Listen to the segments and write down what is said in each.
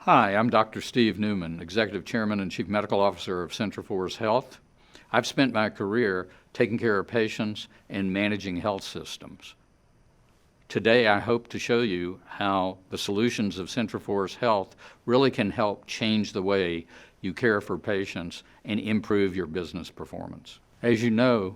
Hi, I'm Dr. Steve Newman, Executive Chairman and Chief Medical Officer of CentraForce Health. I've spent my career taking care of patients and managing health systems. Today, I hope to show you how the solutions of CentraForce Health really can help change the way you care for patients and improve your business performance. As you know,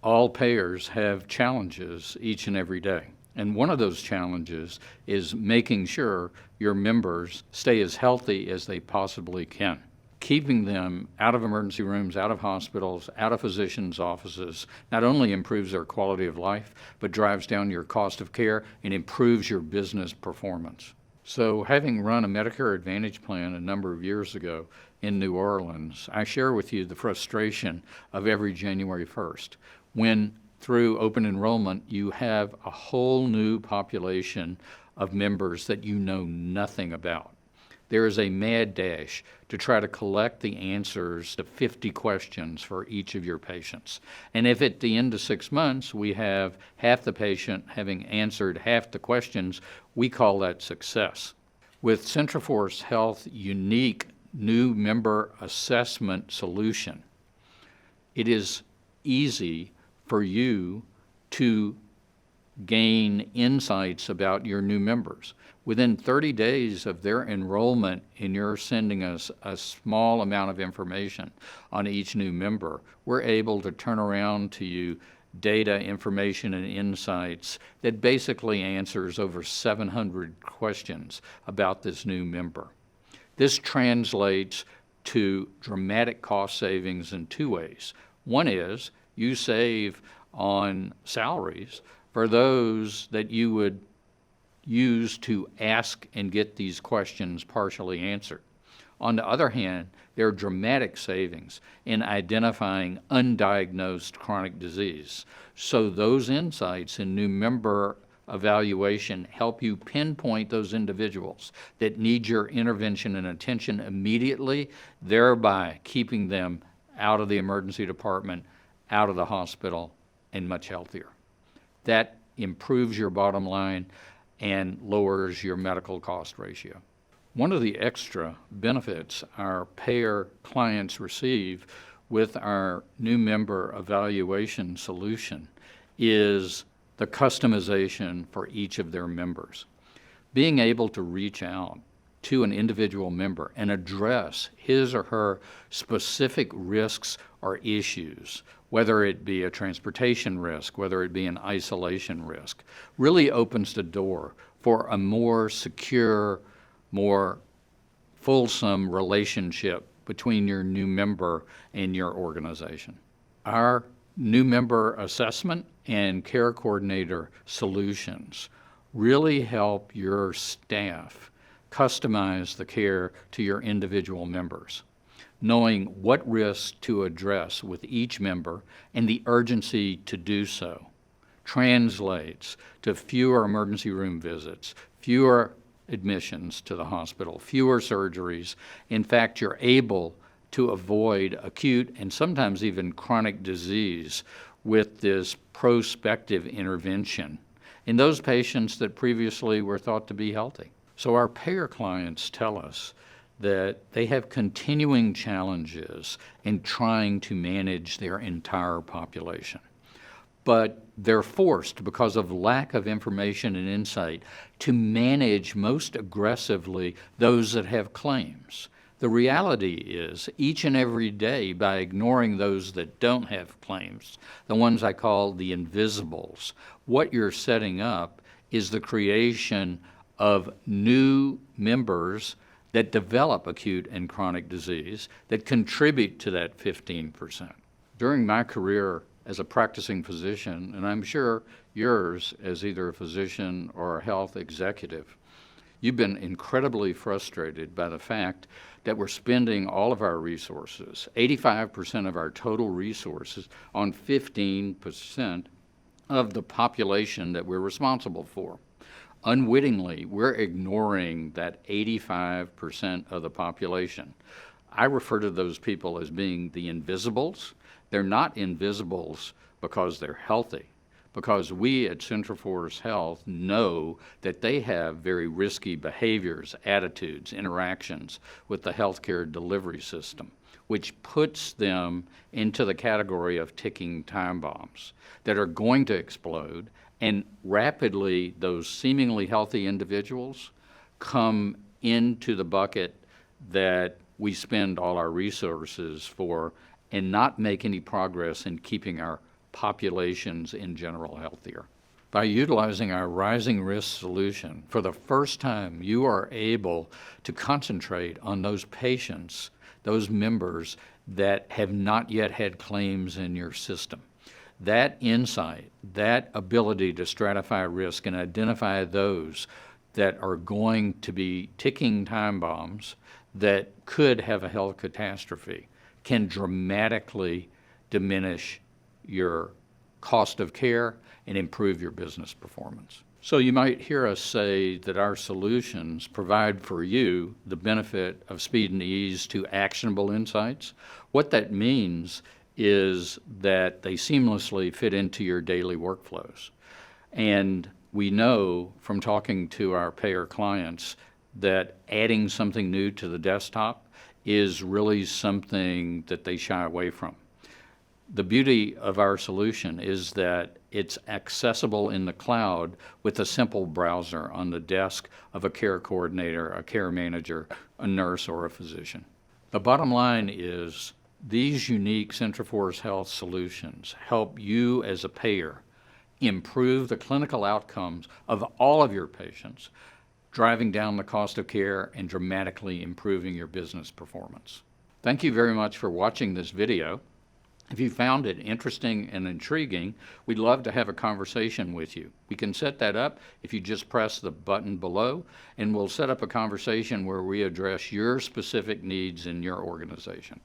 all payers have challenges each and every day. And one of those challenges is making sure your members stay as healthy as they possibly can. Keeping them out of emergency rooms, out of hospitals, out of physicians' offices not only improves their quality of life, but drives down your cost of care and improves your business performance. So having run a Medicare Advantage plan a number of years ago in New Orleans, I share with you the frustration of every January 1st when through open enrollment, you have a whole new population of members that you know nothing about. There is a mad dash to try to collect the answers to 50 questions for each of your patients. And if at the end of 6 months we have half the patient having answered half the questions, we call that success. With CentraForce Health unique new member assessment solution, it is easy for you to gain insights about your new members. Within 30 days of their enrollment and you're sending us a small amount of information on each new member, we're able to turn around to you data, information, and insights that basically answers over 700 questions about this new member. This translates to dramatic cost savings in two ways. One is you save on salaries for those that you would use to ask and get these questions partially answered. On the other hand, there are dramatic savings in identifying undiagnosed chronic disease. So those insights in new member evaluation help you pinpoint those individuals that need your intervention and attention immediately, thereby keeping them out of the emergency department, out of the hospital, and much healthier. That improves your bottom line and lowers your medical cost ratio. One of the extra benefits our payer clients receive with our new member evaluation solution is the customization for each of their members. Being able to reach out to an individual member and address his or her specific risks or issues, whether it be a transportation risk, whether it be an isolation risk, really opens the door for a more secure, more fulsome relationship between your new member and your organization. Our new member assessment and care coordinator solutions really help your staff customize the care to your individual members, knowing what risks to address with each member and the urgency to do so translates to fewer emergency room visits, fewer admissions to the hospital, fewer surgeries. In fact, you're able to avoid acute and sometimes even chronic disease with this prospective intervention in those patients that previously were thought to be healthy. So our payer clients tell us that they have continuing challenges in trying to manage their entire population. But they're forced, because of lack of information and insight, to manage most aggressively those that have claims. The reality is, each and every day, by ignoring those that don't have claims, the ones I call the invisibles, what you're setting up is the creation of new members that develop acute and chronic disease that contribute to that 15%. During my career as a practicing physician, and I'm sure yours as either a physician or a health executive, you've been incredibly frustrated by the fact that we're spending all of our resources, 85% of our total resources, on 15% of the population that we're responsible for. Unwittingly, we're ignoring that 85% of the population. I refer to those people as being the invisibles. They're not invisibles because they're healthy, because we at CentraForce Health know that they have very risky behaviors, attitudes, interactions with the healthcare delivery system, which puts them into the category of ticking time bombs that are going to explode, and rapidly those seemingly healthy individuals come into the bucket that we spend all our resources for and not make any progress in keeping our populations in general healthier. By utilizing our rising risk solution, for the first time you are able to concentrate on those patients, those members that have not yet had claims in your system. That insight, that ability to stratify risk and identify those that are going to be ticking time bombs that could have a health catastrophe can dramatically diminish your cost of care and improve your business performance. So you might hear us say that our solutions provide for you the benefit of speed and ease to actionable insights. What that means is that they seamlessly fit into your daily workflows. And we know from talking to our payer clients that adding something new to the desktop is really something that they shy away from. The beauty of our solution is that it's accessible in the cloud with a simple browser on the desk of a care coordinator, a care manager, a nurse, or a physician. The bottom line is these unique CentraForce Health solutions help you as a payer improve the clinical outcomes of all of your patients, driving down the cost of care and dramatically improving your business performance. Thank you very much for watching this video. If you found it interesting and intriguing, we'd love to have a conversation with you. We can set that up if you just press the button below, and we'll set up a conversation where we address your specific needs in your organization.